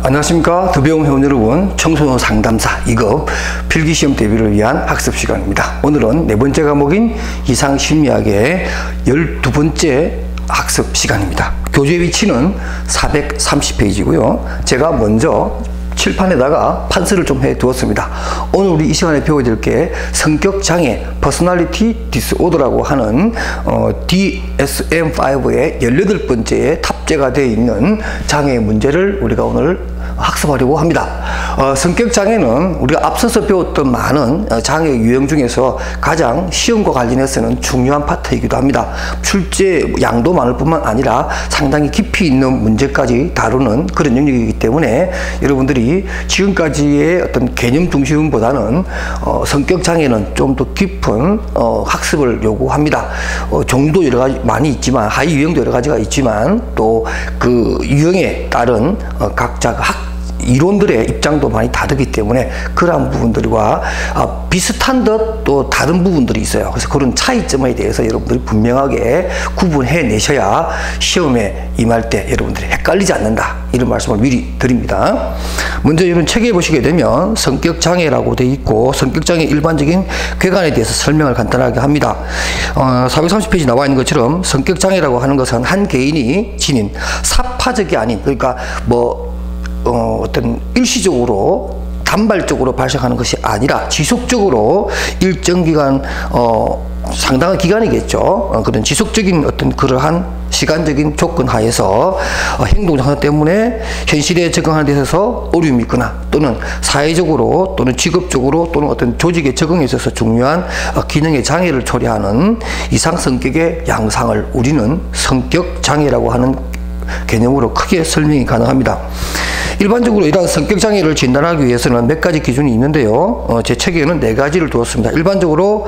안녕하십니까. 더배움 회원 여러분, 청소년 상담사 2급 필기시험 대비를 위한 학습 시간입니다. 오늘은 네 번째 과목인 이상심리학의 12번째 학습 시간입니다. 교재 위치는 430페이지고요. 제가 먼저 칠판에다가 판서를 좀 해 두었습니다. 오늘 우리 이 시간에 배워야 될 게 성격장애, 퍼스널리티 디스오더라고 하는 DSM-5의 18번째에 탑재가 되어 있는 장애의 문제를 우리가 오늘 학습하려고 합니다. 성격장애는 우리가 앞서서 배웠던 많은 장애 유형 중에서 가장 시험과 관련해서는 중요한 파트이기도 합니다. 출제 양도 많을 뿐만 아니라 상당히 깊이 있는 문제까지 다루는 그런 영역이기 때문에 여러분들이 지금까지의 어떤 개념 중심보다는 성격장애는 좀 더 깊은 학습을 요구합니다. 종도 여러 가지 많이 있지만, 하위 유형도 여러 가지가 있지만, 또 그 유형에 따른 각자 이론들의 입장도 많이 다르기 때문에 그러한 부분들과 비슷한 듯 또 다른 부분들이 있어요. 그래서 그런 차이점에 대해서 여러분들이 분명하게 구분해 내셔야 시험에 임할 때 여러분들이 헷갈리지 않는다, 이런 말씀을 미리 드립니다. 먼저 이런 책에 보시게 되면 성격장애라고 되어 있고, 성격장애 일반적인 궤관에 대해서 설명을 간단하게 합니다. 430페이지 나와 있는 것처럼 성격장애라고 하는 것은 한 개인이 지닌 사파적이 아닌, 그러니까 어떤 일시적으로 단발적으로 발생하는 것이 아니라 지속적으로 일정 기간, 상당한 기간이겠죠. 그런 지속적인 어떤 그러한 시간적인 조건 하에서 행동 장애 때문에 현실에 적응하는 데 있어서 어려움이 있거나, 또는 사회적으로 또는 직업적으로 또는 어떤 조직에 적응에 있어서 중요한 기능의 장애를 초래하는 이상 성격의 양상을 우리는 성격 장애라고 하는 개념으로 크게 설명이 가능합니다. 일반적으로 이러한 성격장애를 진단하기 위해서는 몇 가지 기준이 있는데요. 제 책에는 4가지를 두었습니다. 일반적으로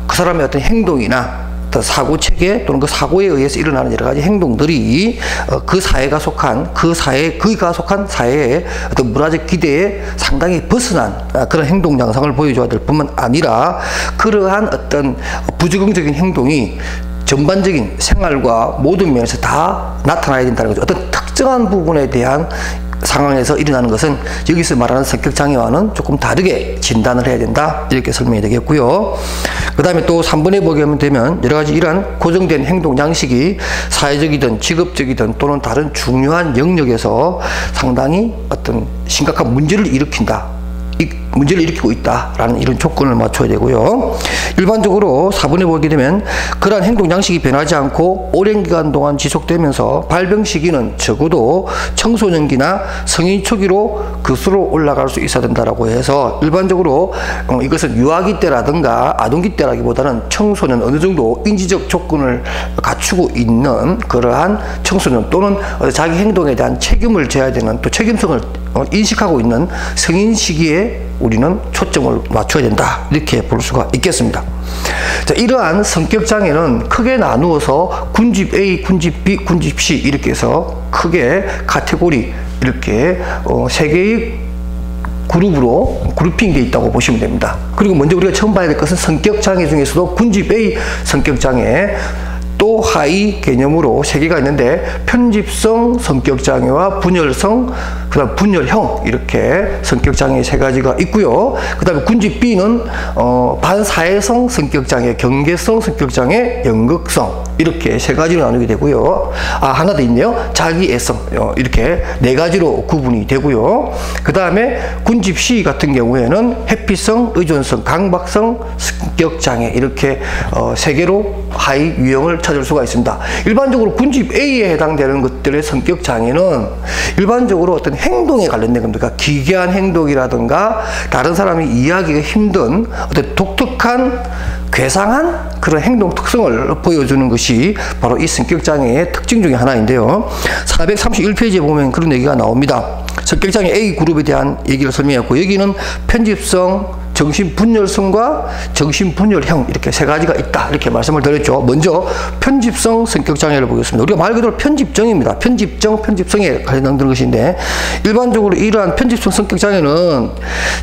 그 사람의 어떤 행동이나 사고 체계 또는 그 사고에 의해서 일어나는 여러 가지 행동들이 그 사회가 속한, 그가 속한 사회의 어떤 문화적 기대에 상당히 벗어난 그런 행동 양상을 보여줘야 될 뿐만 아니라, 그러한 어떤 부적응적인 행동이 전반적인 생활과 모든 면에서 다 나타나야 된다는 거죠. 어떤 특정한 부분에 대한 상황에서 일어나는 것은 여기서 말하는 성격장애와는 조금 다르게 진단을 해야 된다, 이렇게 설명이 되겠고요. 그 다음에 또 3번에 보게 되면 여러 가지 이러한 고정된 행동 양식이 사회적이든 직업적이든 또는 다른 중요한 영역에서 상당히 어떤 심각한 문제를 일으키고 있다라는 이런 조건을 맞춰야 되고요. 일반적으로 4번에 보게 되면 그러한 행동 양식이 변하지 않고 오랜 기간 동안 지속되면서 발병 시기는 적어도 청소년기나 성인 초기로 그수로 올라갈 수 있어야 된다라고 해서, 일반적으로 이것은 유아기 때라든가 아동기 때라기보다는 청소년, 어느 정도 인지적 조건을 갖추고 있는 그러한 청소년, 또는 자기 행동에 대한 책임을 져야 되는, 또 책임성을 인식하고 있는 성인 시기에 우리는 초점을 맞춰야 된다, 이렇게 볼 수가 있겠습니다. 자, 이러한 성격장애는 크게 나누어서 군집 A, 군집 B, 군집 C 이렇게 해서 크게 카테고리, 이렇게 3개의 그룹핑 되어 있다고 보시면 됩니다. 그리고 먼저 우리가 처음 봐야 될 것은 성격장애 중에서도 군집 A 성격장애, 또 하위 개념으로 3개가 있는데, 편집성 성격장애와 분열성, 그 다음 분열형, 이렇게 성격장애 3가지가 있고요. 그 다음에 군집 B는 반사회성 성격장애, 경계성 성격장애, 연극성, 이렇게 3가지로 나누게 되고요. 하나 더 있네요. 자기애성, 이렇게 4가지로 구분이 되고요. 그 다음에 군집 C 같은 경우에는 회피성, 의존성, 강박성 성격장애, 이렇게 3개로 하위 유형을 찾을 수가 있습니다. 일반적으로 군집 A에 해당되는 것들의 성격장애는 일반적으로 어떤 행동에 관련된 겁니다. 기괴한 행동이라든가 다른 사람이 이해하기가 힘든 어떤 독특한 괴상한 그런 행동 특성을 보여주는 것이 바로 이 성격장애의 특징 중에 하나인데요. 431페이지에 보면 그런 얘기가 나옵니다. 성격장애 A 그룹에 대한 얘기를 설명했고, 여기는 편집성 정신분열성과 정신분열형 이렇게 세 가지가 있다 이렇게 말씀을 드렸죠. 먼저 편집성 성격장애를 보겠습니다. 우리가 말 그대로 편집정입니다. 편집정, 편집성에 관련된 것인데 일반적으로 이러한 편집성 성격장애는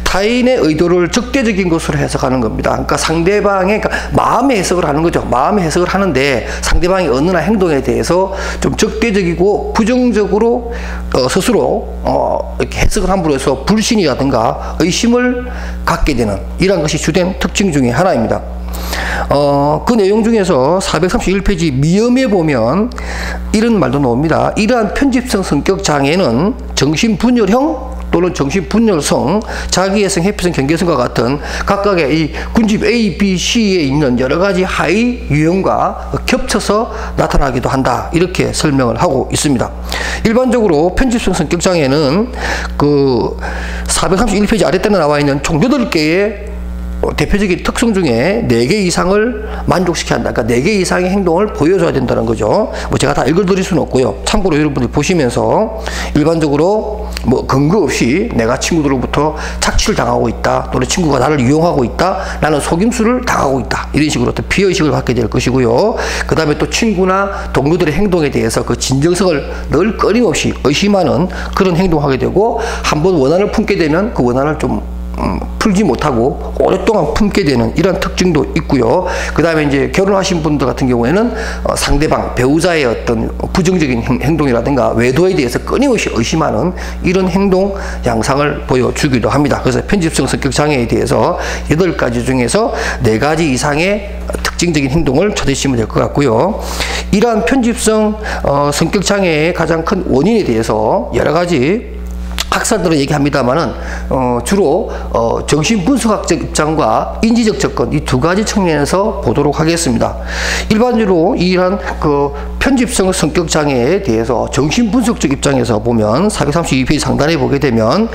타인의 의도를 적대적인 것으로 해석하는 겁니다. 그러니까 상대방의 마음의 해석을 하는 거죠. 마음의 해석을 하는데 상대방의 언어나 행동에 대해서 좀 적대적이고 부정적으로 스스로 이렇게 해석을 함으로 해서 불신이라든가 의심을 갖게 되는 이러한 것이 주된 특징 중에 하나입니다. 그 내용 중에서 431페이지 미음에 보면 이런 말도 나옵니다. 이러한 편집성 성격 장애는 정신분열형 또는 정신분열성, 자기애성, 회피성, 경계성과 같은 각각의 이 군집 A, B, C에 있는 여러 가지 하위 유형과 겹쳐서 나타나기도 한다. 이렇게 설명을 하고 있습니다. 일반적으로 편집성 성격장애는 그 431페이지 아랫단에 나와 있는 총 8개의 대표적인 특성 중에 4개 이상을 만족시켜야 한다. 그러니까 4개 이상의 행동을 보여줘야 된다는 거죠. 뭐 제가 다 읽어드릴 수는 없고요. 참고로 여러분들 보시면서 일반적으로 뭐 근거 없이 내가 친구들로부터 착취를 당하고 있다. 또는 친구가 나를 이용하고 있다. 나는 속임수를 당하고 있다. 이런 식으로 또 피해의식을 갖게 될 것이고요. 그 다음에 또 친구나 동료들의 행동에 대해서 그 진정성을 늘 끊임없이 의심하는 그런 행동을 하게 되고 한번 원한을 품게 되면 그 원한을 좀 풀지 못하고 오랫동안 품게 되는 이런 특징도 있고요. 그 다음에 이제 결혼하신 분들 같은 경우에는 상대방, 배우자의 어떤 부정적인 행동이라든가 외도에 대해서 끊임없이 의심하는 이런 행동 양상을 보여주기도 합니다. 그래서 편집성 성격 장애에 대해서 8가지 중에서 4가지 이상의 특징적인 행동을 찾으시면 될 것 같고요. 이러한 편집성 성격 장애의 가장 큰 원인에 대해서 여러 가지 학사들은 얘기합니다만은 주로 정신분석학적 입장과 인지적 접근 이 2가지 측면에서 보도록 하겠습니다. 일반적으로 이러한 그 편집성 성격 장애에 대해서 정신분석적 입장에서 보면 432페이지 상단에 보게 되면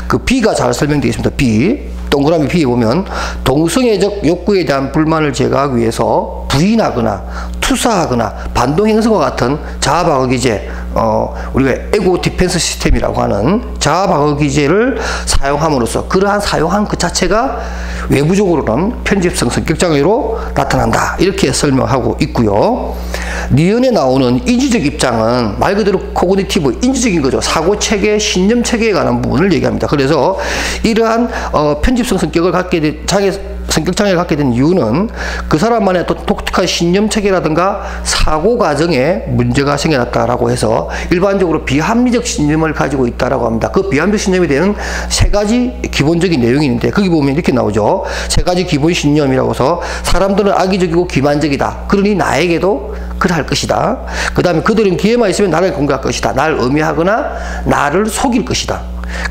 그 B가 잘 설명되어 있습니다. B 동그라미 B에 보면 동성애적 욕구에 대한 불만을 제거하기 위해서 부인하거나 투사하거나 반동행성과 같은 자아방어 기제, 우리가 에고 디펜스 시스템이라고 하는 자아방어 기제를 사용함으로써 그러한 사용한 그 자체가 외부적으로는 편집성 성격장애로 나타난다. 이렇게 설명하고 있고요. 니은에 나오는 인지적 입장은 말 그대로 코그니티브, 인지적인 거죠. 사고체계, 신념체계에 관한 부분을 얘기합니다. 그래서 이러한 편집성 성격을 갖게 된 성격장애를 갖게 된 이유는 그 사람만의 또 독특한 신념체계라든가 사고 과정에 문제가 생겨났다라고 해서 일반적으로 비합리적 신념을 가지고 있다라고 합니다. 그 비합리적 신념에 대한 3가지 기본적인 내용이 있는데 거기 보면 이렇게 나오죠. 3가지 기본 신념이라고 해서 사람들은 악의적이고 기만적이다. 그러니 나에게도 그럴 것이다. 그 다음에 그들은 기회만 있으면 나를 공격할 것이다. 나를 음해하거나 나를 속일 것이다.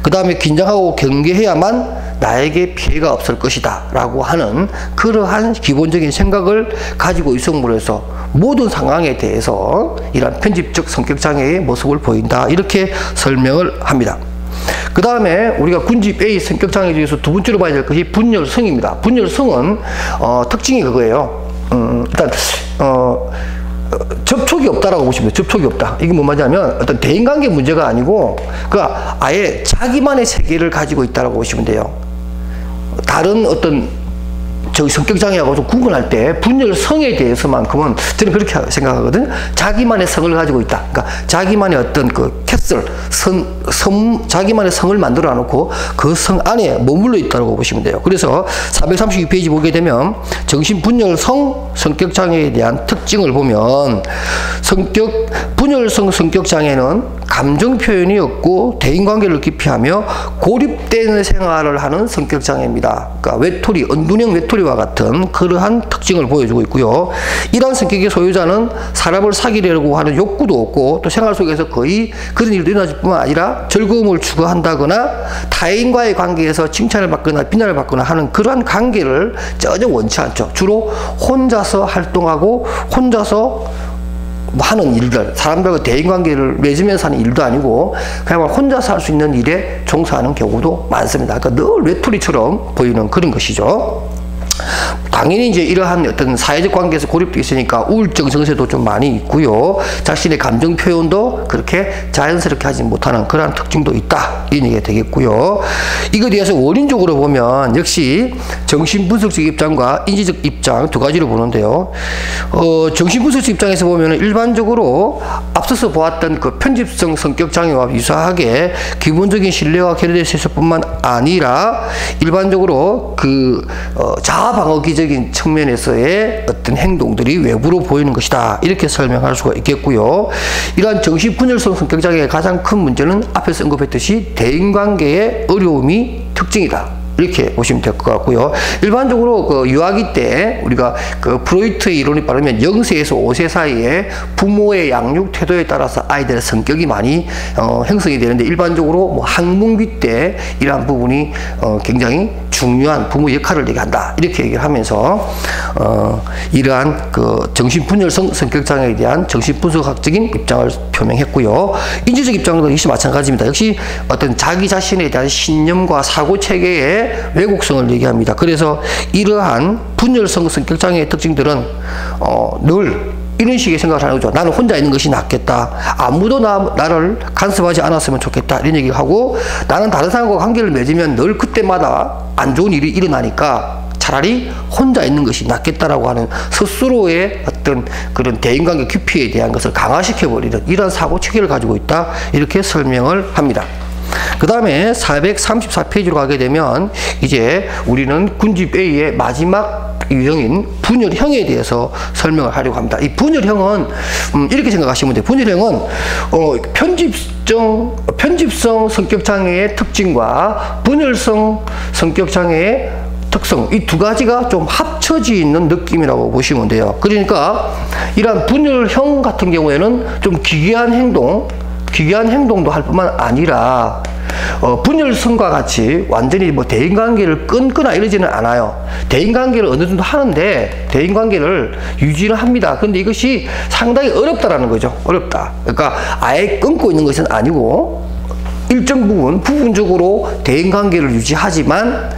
그 다음에 긴장하고 경계해야만 나에게 피해가 없을 것이다 라고 하는 그러한 기본적인 생각을 가지고 있음으로 해서 모든 상황에 대해서 이러한 편집적 성격장애의 모습을 보인다 이렇게 설명을 합니다. 그 다음에 우리가 군집 A 성격장애 중에서 2번째로 봐야 될 것이 분열성입니다. 분열성은 특징이 그거예요. 일단 접촉이 없다라고 보시면 돼요. 접촉이 없다. 이게 뭐 말하자면 어떤 대인관계 문제가 아니고 그러니까 아예 자기만의 세계를 가지고 있다라고 보시면 돼요. 다른 어떤 성격장애하고 좀 구분할 때 분열성에 대해서만큼은 저는 그렇게 생각하거든요. 자기만의 성을 가지고 있다. 그러니까 자기만의 어떤 그 캐슬, 자기만의 성을 만들어 놓고 그 성 안에 머물러 있다고 보시면 돼요. 그래서 432페이지 보게 되면 정신분열성 성격장애에 대한 특징을 보면 분열성 성격장애는 감정 표현이 없고 대인관계를 기피하며 고립되는 생활을 하는 성격장애입니다. 그러니까 외톨이, 은둔형 외톨이와 같은 그러한 특징을 보여주고 있고요. 이러한 성격의 소유자는 사람을 사귀려고 하는 욕구도 없고 또 생활 속에서 거의 그런 일도 일어날 뿐만 아니라 즐거움을 추구한다거나 타인과의 관계에서 칭찬을 받거나 비난을 받거나 하는 그러한 관계를 전혀 원치 않죠. 주로 혼자서 활동하고 혼자서 하는 일들, 사람들과 대인관계를 맺으면서 하는 일도 아니고 그냥 혼자서 할 수 있는 일에 종사하는 경우도 많습니다. 그러니까 늘 외톨이처럼 보이는 그런 것이죠. 당연히 이제 이러한 어떤 사회적 관계에서 고립되어 있으니까 우울증 증세도 좀 많이 있고요. 자신의 감정 표현도 그렇게 자연스럽게 하지 못하는 그러한 특징도 있다. 이런 얘기가 되겠고요. 이거에 대해서 원인적으로 보면 역시 정신분석적 입장과 인지적 입장 두 가지로 보는데요. 정신분석적 입장에서 보면 일반적으로 앞서서 보았던 그 편집성 성격 장애와 유사하게 기본적인 신뢰와 결여될 수 있을 뿐만 아니라 일반적으로 그 자아 방어기적인 측면에서의 어떤 행동들이 외부로 보이는 것이다. 이렇게 설명할 수가 있겠고요. 이러한 정신분열성 성격 장애의 가장 큰 문제는 앞에서 언급했듯이 대인관계의 어려움이 특징이다. 이렇게 보시면 될 것 같고요. 일반적으로 그 유아기 때 우리가 그 프로이트의 이론에 따르면 0세에서 5세 사이에 부모의 양육 태도에 따라서 아이들의 성격이 많이 형성이 되는데 일반적으로 뭐 학문기 때 이러한 부분이 굉장히 중요한 부모 역할을 얘기한다. 이렇게 얘기를 하면서 이러한 그 정신분열성 성격장애에 대한 정신분석학적인 입장을 표명했고요. 인지적 입장도 역시 마찬가지입니다. 역시 어떤 자기 자신에 대한 신념과 사고체계의 왜곡성을 얘기합니다. 그래서 이러한 분열성 성격장애의 특징들은 늘 이런 식의 생각을 하는 거죠. 나는 혼자 있는 것이 낫겠다. 아무도 나를 간섭하지 않았으면 좋겠다. 이런 얘기를 하고 나는 다른 사람과 관계를 맺으면 늘 그때마다 안 좋은 일이 일어나니까 차라리 혼자 있는 것이 낫겠다라고 하는 스스로의 어떤 그런 대인관계 기피에 대한 것을 강화시켜버리는 이런 사고체계를 가지고 있다. 이렇게 설명을 합니다. 그 다음에 434페이지로 가게 되면 이제 우리는 군집 A의 마지막 유형인 분열형에 대해서 설명을 하려고 합니다. 이 분열형은 이렇게 생각하시면 돼요. 분열형은 편집성 성격장애의 특징과 분열성 성격장애의 특성 이 두 가지가 좀 합쳐져 있는 느낌이라고 보시면 돼요. 그러니까 이러한 분열형 같은 경우에는 좀 기괴한 행동도 할 뿐만 아니라 분열성과 같이 완전히 뭐 대인관계를 끊거나 이러지는 않아요. 대인관계를 어느 정도 하는데 대인관계를 유지를 합니다. 근데 이것이 상당히 어렵다라는 거죠. 어렵다. 그러니까 아예 끊고 있는 것은 아니고 일정 부분적으로 대인관계를 유지하지만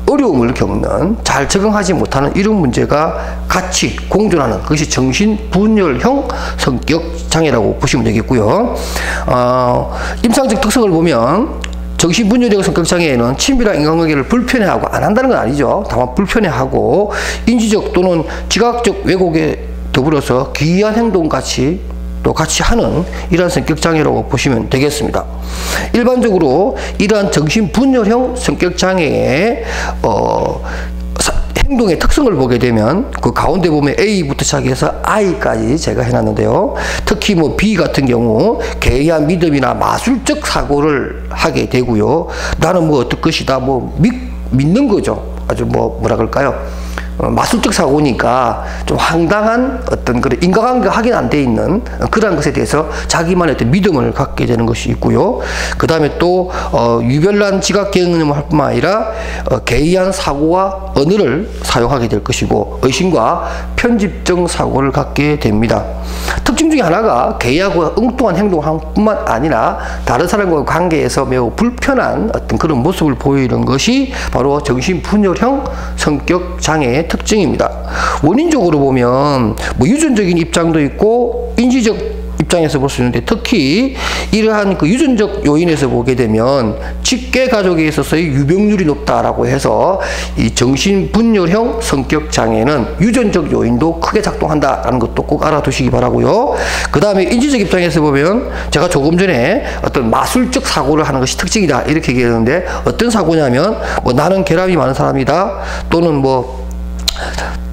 어려움을 겪는 잘 적응하지 못하는 이런 문제가 같이 공존하는 그것이 정신분열형 성격장애라고 보시면 되겠고요. 임상적 특성을 보면 정신분열형 성격장애에는 친밀한 인간관계를 불편해하고 안 한다는 건 아니죠. 다만 불편해하고 인지적 또는 지각적 왜곡에 더불어서 기이한 행동같이 하는 이러한 성격장애라고 보시면 되겠습니다. 일반적으로 이러한 정신분열형 성격장애의 행동의 특성을 보게 되면 그 가운데 보면 A부터 시작해서 I까지 제가 해놨는데요. 특히 뭐 B 같은 경우 개의한 믿음이나 마술적 사고를 하게 되고요. 나는 뭐 어떨 것이다 뭐 믿는 거죠. 아주 뭐라 그럴까요? 마술적 사고니까 좀 황당한 어떤 그런 인과관계가 확인 안 돼 있는 그러한 것에 대해서 자기만의 어떤 믿음을 갖게 되는 것이 있고요. 그 다음에 또 유별난 지각 경험을 할 뿐만 아니라 개의한 사고와 언어를 사용하게 될 것이고 의심과 편집적 사고를 갖게 됩니다. 특징 중에 하나가 개의하고 엉뚱한 행동을 뿐만 아니라 다른 사람과의 관계에서 매우 불편한 어떤 그런 모습을 보이는 것이 바로 정신분열형 성격장애의 특징입니다. 원인적으로 보면 뭐 유전적인 입장도 있고 인지적 입장에서 볼 수 있는데 특히 이러한 그 유전적 요인에서 보게 되면 직계 가족에 있어서의 유병률이 높다라고 해서 이 정신분열형 성격장애는 유전적 요인도 크게 작동한다라는 것도 꼭 알아두시기 바라고요. 그 다음에 인지적 입장에서 보면 제가 조금 전에 어떤 마술적 사고를 하는 것이 특징이다 이렇게 얘기했는데 어떤 사고냐면 뭐 나는 결함이 많은 사람이다 또는 뭐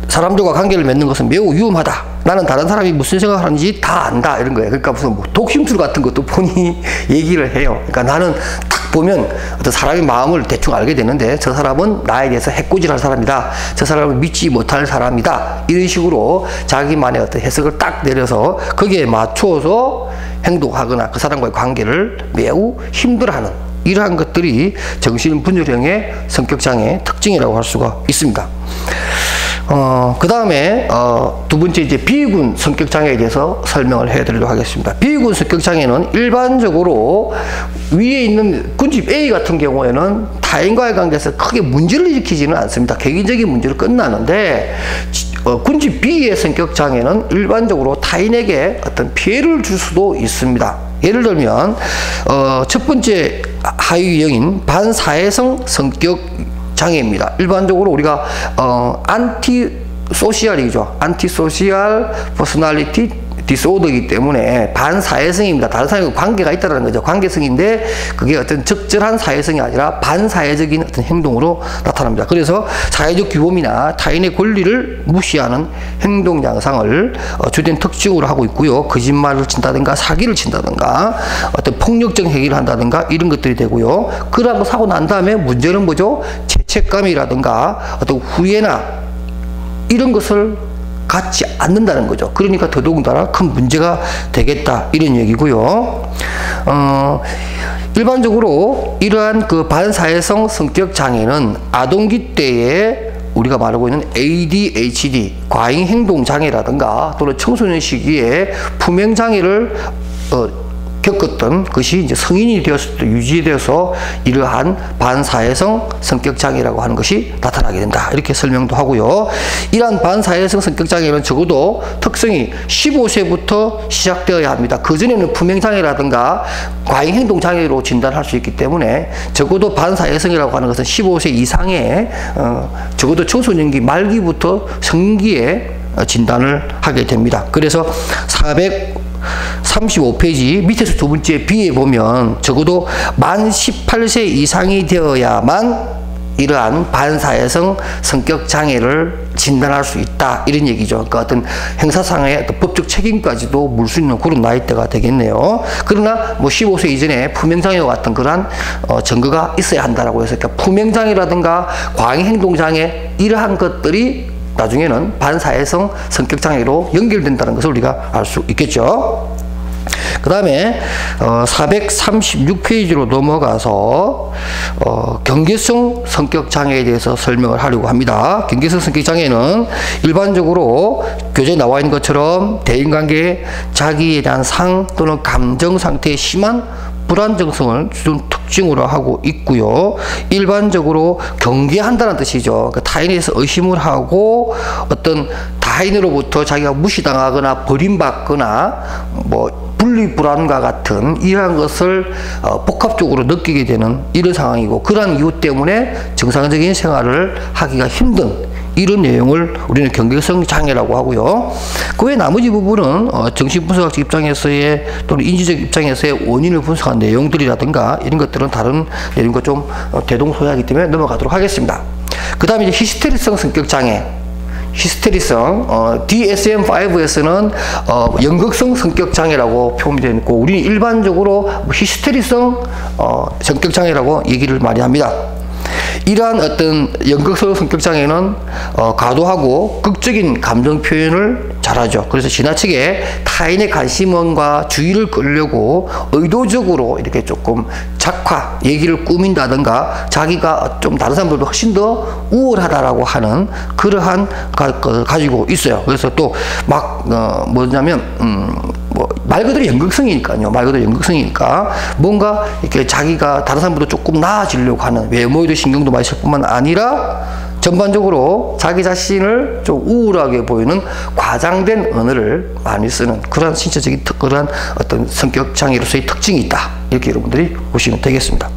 사람들과 관계를 맺는 것은 매우 위험하다. 나는 다른 사람이 무슨 생각을 하는지 다 안다. 이런 거예요. 그러니까 무슨 뭐 독심술 같은 것도 본인이 얘기를 해요. 그러니까 나는 딱 보면 어떤 사람의 마음을 대충 알게 되는데 저 사람은 나에 대해서 해코지할 사람이다. 저 사람을 믿지 못할 사람이다. 이런 식으로 자기만의 어떤 해석을 딱 내려서 거기에 맞춰서 행동하거나 그 사람과의 관계를 매우 힘들어하는 이러한 것들이 정신분열형의 성격장애의 특징이라고 할 수가 있습니다. 그 다음에 두 번째 이제 비군 성격 장애에 대해서 설명을 해드리도록 하겠습니다. 비군 성격 장애는 일반적으로 위에 있는 군집 A 같은 경우에는 타인과의 관계에서 크게 문제를 일으키지는 않습니다. 개인적인 문제로 끝나는데 군집 B의 성격 장애는 일반적으로 타인에게 어떤 피해를 줄 수도 있습니다. 예를 들면 첫 번째 하위 유형인 반사회성 성격 장애입니다. 일반적으로 우리가 안티소시얼이죠. 안티소시얼 퍼스널리티 디스오더이기 때문에 반사회성입니다. 다른 사람과 관계가 있다는 거죠. 관계성인데 그게 어떤 적절한 사회성이 아니라 반사회적인 어떤 행동으로 나타납니다. 그래서 사회적 규범이나 타인의 권리를 무시하는 행동 양상을 주된 특징으로 하고 있고요. 거짓말을 친다든가 사기를 친다든가 어떤 폭력적 행위를 한다든가 이런 것들이 되고요. 그러고 사고 난 다음에 문제는 뭐죠? 죄책감이라든가 어떤 후회나 이런 것을 갖지 않는다는 거죠. 그러니까 더더군다나 큰 문제가 되겠다 이런 얘기고요. 일반적으로 이러한 그 반사회성 성격 장애는 아동기 때에 우리가 말하고 있는 ADHD 과잉 행동 장애라든가 또는 청소년 시기에 품행 장애를 겪었던 것이 이제 성인이 되었을 때 유지되어서 이러한 반사회성 성격 장애라고 하는 것이 나타나게 된다. 이렇게 설명도 하고요. 이러한 반사회성 성격 장애는 적어도 특성이 15세부터 시작되어야 합니다. 그전에는 품행 장애라든가 과잉 행동 장애로 진단할 수 있기 때문에 적어도 반사회성이라고 하는 것은 15세 이상의 적어도 청소년기 말기부터 성인기에 진단을 하게 됩니다. 그래서 435페이지 밑에서 두 번째 B에 보면 적어도 만 18세 이상이 되어야만 이러한 반사회성 성격 장애를 진단할 수 있다 이런 얘기죠. 그러니까 어떤 형사상의 법적 책임까지도 물 수 있는 그런 나이대가 되겠네요. 그러나 뭐 15세 이전에 품행장애와 같은 그러한 증거가 있어야 한다라고 해서 그러니까 품행장애라든가 과잉행동장애 이러한 것들이 나중에는 반사회성 성격장애로 연결된다는 것을 우리가 알 수 있겠죠. 그 다음에 436페이지로 넘어가서 경계성 성격장애에 대해서 설명을 하려고 합니다. 경계성 성격장애는 일반적으로 교재에 나와 있는 것처럼 대인관계, 자기에 대한 상 또는 감정 상태의 심한 불안정성을 좀 특징으로 하고 있고요. 일반적으로 경계한다는 뜻이죠. 그러니까 타인에 대해서 의심을 하고 어떤 타인으로부터 자기가 무시당하거나 버림받거나 뭐 분리불안과 같은 이러한 것을 복합적으로 느끼게 되는 이런 상황이고, 그러한 이유 때문에 정상적인 생활을 하기가 힘든 이런 내용을 우리는 경계성 장애라고 하고요. 그 외 나머지 부분은 정신분석학 입장에서의 또는 인지적 입장에서의 원인을 분석한 내용들이라든가 이런 것들은 다른 내용과 좀 대동소이하기 때문에 넘어가도록 하겠습니다. 그 다음에 이제 히스테리성 성격장애. 히스테리성, DSM-5에서는 연극성 성격장애라고 표현되어 있고, 우리는 일반적으로 히스테리성 성격장애라고 얘기를 많이 합니다. 이러한 어떤 연극성 성격장애는 과도하고 극적인 감정 표현을 잘하죠. 그래서 지나치게 타인의 관심원과 주의를 끌려고 의도적으로 이렇게 조금 작화, 얘기를 꾸민다든가 자기가 좀 다른 사람들도 훨씬 더 우월하다라고 하는 그러한 걸 가지고 있어요. 그래서 또 막 뭐냐면 말 그대로 연극성이니까요. 말 그대로 연극성이니까 뭔가 이렇게 자기가 다른 사람보다 조금 나아지려고 하는 외모에도 신경도 많이 쓸 뿐만 아니라 전반적으로 자기 자신을 좀 우울하게 보이는 과장된 언어를 많이 쓰는 그러한 신체적인 그러한 어떤 성격 장애로서의 특징이 있다. 이렇게 여러분들이 보시면 되겠습니다.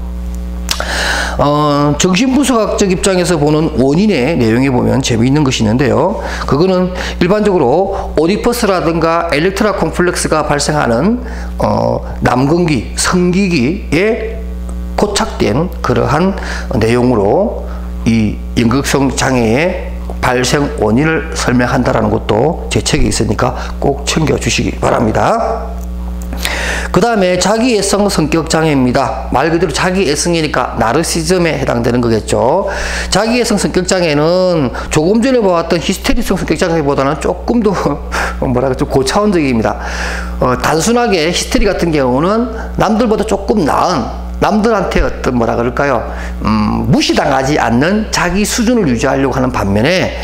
정신분석학적 입장에서 보는 원인의 내용에 보면 재미있는 것이 있는데요. 그거는 일반적으로 오디퍼스라든가 엘렉트라 콤플렉스가 발생하는 남근기, 성기기에 고착된 그러한 내용으로 이 연극성 장애의 발생 원인을 설명한다라는 것도 제 책에 있으니까 꼭 챙겨주시기 바랍니다. 그 다음에 자기애성 성격장애입니다. 말 그대로 자기애성이니까 나르시즘에 해당되는 거겠죠. 자기애성 성격장애는 조금 전에 보았던 히스테리성 성격장애보다는 조금 더 좀 고차원적입니다. 단순하게 히스테리 같은 경우는 남들보다 조금 나은, 남들한테 어떤 뭐라 그럴까요? 무시당하지 않는 자기 수준을 유지하려고 하는 반면에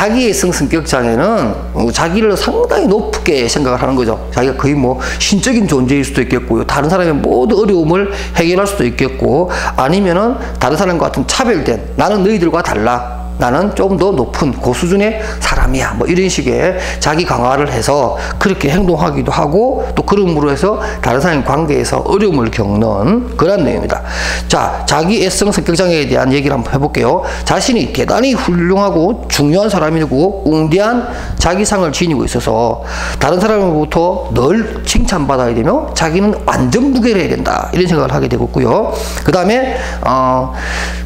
자기애성 성격장애는 자기를 상당히 높게 생각을 하는 거죠. 자기가 거의 뭐 신적인 존재일 수도 있겠고요. 다른 사람의 모든 어려움을 해결할 수도 있겠고, 아니면은 다른 사람과 같은 차별된, 나는 너희들과 달라, 나는 좀 더 높은 고수준의 사람이야, 뭐 이런 식의 자기 강화를 해서 그렇게 행동하기도 하고, 또 그럼으로 해서 다른 사람의 관계에서 어려움을 겪는 그런 내용입니다. 자, 자기 애성 성격장애에 대한 얘기를 한번 해볼게요. 자신이 대단히 훌륭하고 중요한 사람이고 웅대한 자기상을 지니고 있어서 다른 사람으로부터 늘 칭찬받아야 되며 자기는 완전 무게를 해야 된다, 이런 생각을 하게 되겠고요. 그 다음에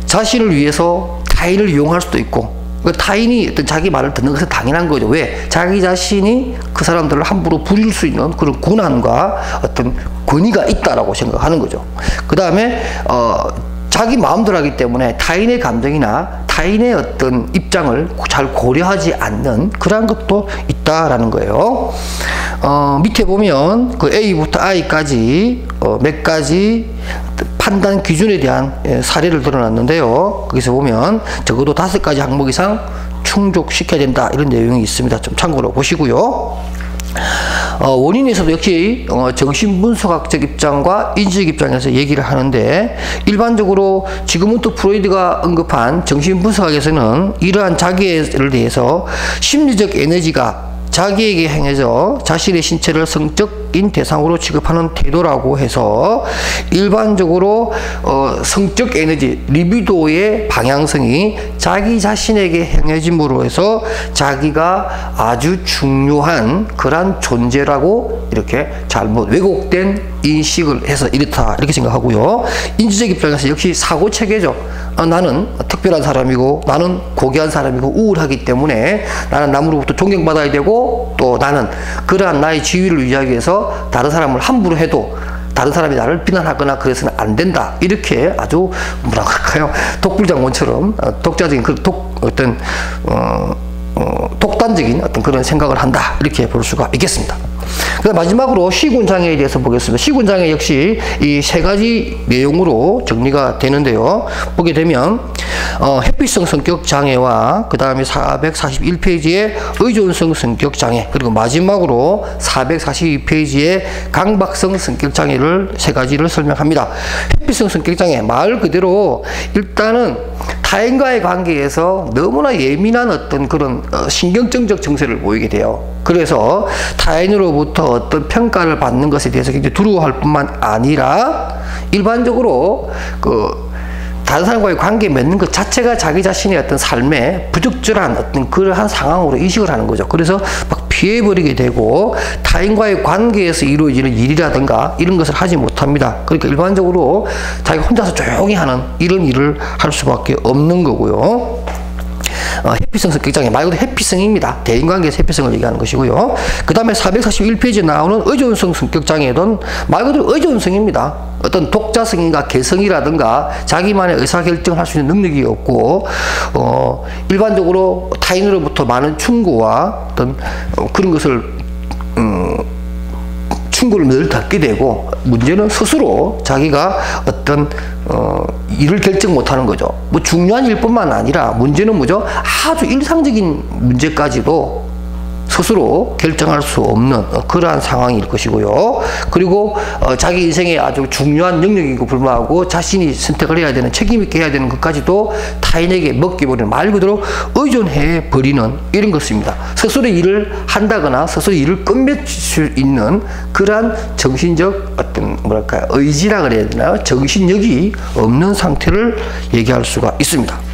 자신을 위해서 타인을 이용할 수도 있고, 타인이 어떤 자기 말을 듣는 것은 당연한 거죠. 왜? 자기 자신이 그 사람들을 함부로 부릴 수 있는 그런 권한과 어떤 권위가 있다라고 생각하는 거죠. 그 다음에 자기 마음대로 하기 때문에 타인의 감정이나 타인의 어떤 입장을 잘 고려하지 않는 그런 것도 있다라는 거예요. 밑에 보면 그 A부터 I까지 몇 가지 판단 기준에 대한 사례를 드러났는데요. 거기서 보면 적어도 5가지 항목 이상 충족시켜야 된다, 이런 내용이 있습니다. 좀 참고로 보시고요. 원인에서도 역시 정신분석학적 입장과 인지적 입장에서 얘기를 하는데, 일반적으로 지금은 또 프로이드가 언급한 정신분석학에서는 이러한 자기애를 대해서 심리적 에너지가 자기에게 행해져 자신의 신체를 성적인 대상으로 취급하는 태도라고 해서, 일반적으로 성적 에너지, 리비도의 방향성이 자기 자신에게 행해짐으로 해서 자기가 아주 중요한 그러한 존재라고 이렇게 잘못 왜곡된 인식을 해서 이렇다, 이렇게 생각하고요. 인지적 입장에서 역시 사고체계죠. 나는 특별한 사람이고, 나는 고귀한 사람이고, 우월하기 때문에 나는 남으로부터 존경받아야 되고, 또 나는 그러한 나의 지위를 유지하기 위해서 다른 사람을 함부로 해도 다른 사람이 나를 비난하거나 그래서는 안 된다, 이렇게 아주 뭐라 그럴까요, 독불장군처럼 독자적인 그 어떤 독단적인 어떤 그런 생각을 한다, 이렇게 볼 수가 있겠습니다. 그다음 마지막으로 시군장애에 대해서 보겠습니다. 시군장애 역시 이 3가지 내용으로 정리가 되는데요. 보게 되면 회피성 성격장애와 그 다음에 441페이지의 의존성 성격장애, 그리고 마지막으로 442페이지의 강박성 성격장애를 3가지를 설명합니다. 회피성 성격장애, 말 그대로 일단은 타인과의 관계에서 너무나 예민한 어떤 그런 신경증적 증세를 보이게 돼요. 그래서 타인으로부터 어떤 평가를 받는 것에 대해서 굉장히 두려워할 뿐만 아니라, 일반적으로 다른 사람과의 관계 맺는 것 자체가 자기 자신의 어떤 삶에 부적절한 어떤 그러한 상황으로 인식을 하는 거죠. 그래서 막 피해버리게 되고, 타인과의 관계에서 이루어지는 일이라든가 이런 것을 하지 못합니다. 그러니까 일반적으로 자기가 혼자서 조용히 하는 이런 일을 할 수밖에 없는 거고요. 회피성 성격장애 말 그대로 회피성입니다. 대인관계에서 회피성을 얘기하는 것이고요. 그 다음에 441페이지에 나오는 의존성 성격장애는 말 그대로 의존성입니다. 어떤 독자성인가 개성이라든가 자기만의 의사결정을 할 수 있는 능력이 없고, 일반적으로 타인으로부터 많은 충고와 어떤 그런 것을 충고를 늘 받게 되고, 문제는 스스로 자기가 어떤 일을 결정 못하는 거죠. 뭐 중요한 일뿐만 아니라 문제는 뭐죠? 아주 일상적인 문제까지도 스스로 결정할 수 없는 그러한 상황일 것이고요. 그리고 자기 인생에 아주 중요한 영역이고 불구하고 자신이 선택을 해야 되는, 책임 있게 해야 되는 것까지도 타인에게 맡겨버리는, 말 그대로 의존해 버리는 이런 것입니다. 스스로 일을 한다거나 스스로 일을 끝맺을 수 있는 그러한 정신적 어떤 뭐랄까요, 의지라 그래야 되나요? 정신력이 없는 상태를 얘기할 수가 있습니다.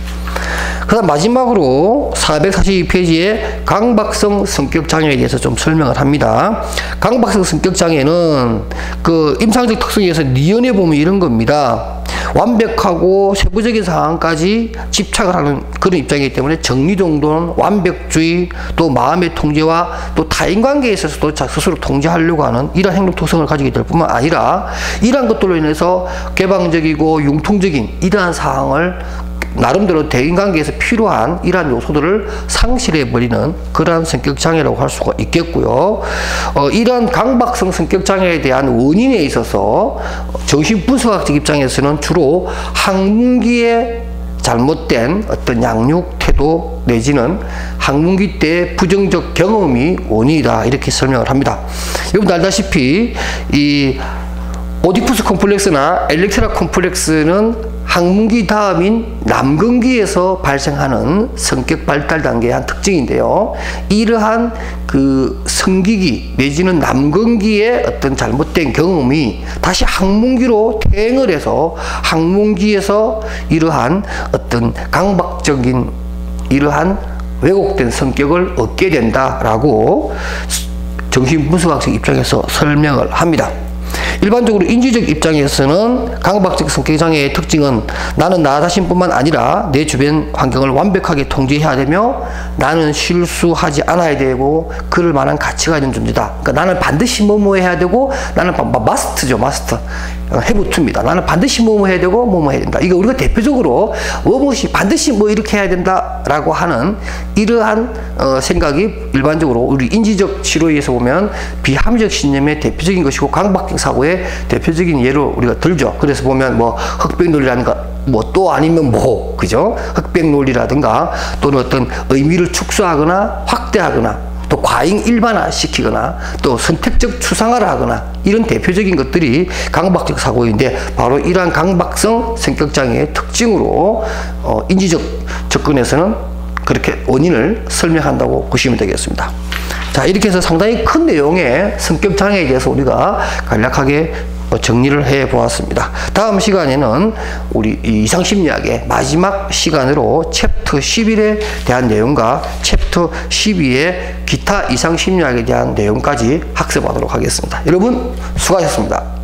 그 다음 마지막으로 442페이지에 강박성 성격장애에 대해서 좀 설명을 합니다. 강박성 성격장애는 그 임상적 특성에서 니은에 보면 이런 겁니다. 완벽하고 세부적인 상황까지 집착을 하는 그런 입장이기 때문에 정리정돈, 완벽주의, 또 마음의 통제와 또 타인관계에 있어서도 스스로 통제하려고 하는 이러한 행동 특성을 가지게 될 뿐만 아니라, 이러한 것들로 인해서 개방적이고 융통적인 이러한 상황을 나름대로 대인관계에서 필요한 이러한 요소들을 상실해버리는 그러한 성격장애라고 할 수가 있겠고요. 이러한 강박성 성격장애에 대한 원인에 있어서 정신분석학적 입장에서는 주로 학문기의 잘못된 어떤 양육 태도 내지는 학문기 때 부정적 경험이 원인이다, 이렇게 설명을 합니다. 여러분들 알다시피 이 오디푸스 콤플렉스나 엘렉트라 콤플렉스는 학문기 다음인 남근기에서 발생하는 성격 발달 단계의 한 특징인데요. 이러한 그 성기기 내지는 남근기의 어떤 잘못된 경험이 다시 학문기로 퇴행을 해서 학문기에서 이러한 어떤 강박적인 이러한 왜곡된 성격을 얻게 된다라고 정신분석학적 입장에서 설명을 합니다. 일반적으로 인지적 입장에서는 강박적 성격장애의 특징은 나는 나 자신뿐만 아니라 내 주변 환경을 완벽하게 통제해야 되며 나는 실수하지 않아야 되고 그럴 만한 가치가 있는 존재다. 그러니까 나는 반드시 뭐뭐 해야 되고 나는 마스트죠, 마스터. 해부투입니다. 나는 반드시 뭐뭐 해야 되고 뭐뭐 해야 된다. 이거 우리가 대표적으로 무엇이 반드시 뭐 이렇게 해야 된다라고 하는 이러한 생각이 일반적으로 우리 인지적 치료에서 보면 비합리적 신념의 대표적인 것이고 강박적 사고의 대표적인 예로 우리가 들죠. 그래서 보면 뭐 흑백 논리라든가 뭐 또 아니면 뭐 그죠? 흑백 논리라든가 또는 어떤 의미를 축소하거나 확대하거나 또 과잉 일반화시키거나 또 선택적 추상화를 하거나 이런 대표적인 것들이 강박적 사고인데 바로 이러한 강박성 성격장애의 특징으로 인지적 접근에서는 그렇게 원인을 설명한다고 보시면 되겠습니다. 자, 이렇게 해서 상당히 큰 내용의 성격장애에 대해서 우리가 간략하게 정리를 해 보았습니다. 다음 시간에는 우리 이상심리학의 마지막 시간으로 챕터 11에 대한 내용과 챕터 12의 기타 이상심리학에 대한 내용까지 학습하도록 하겠습니다. 여러분 수고하셨습니다.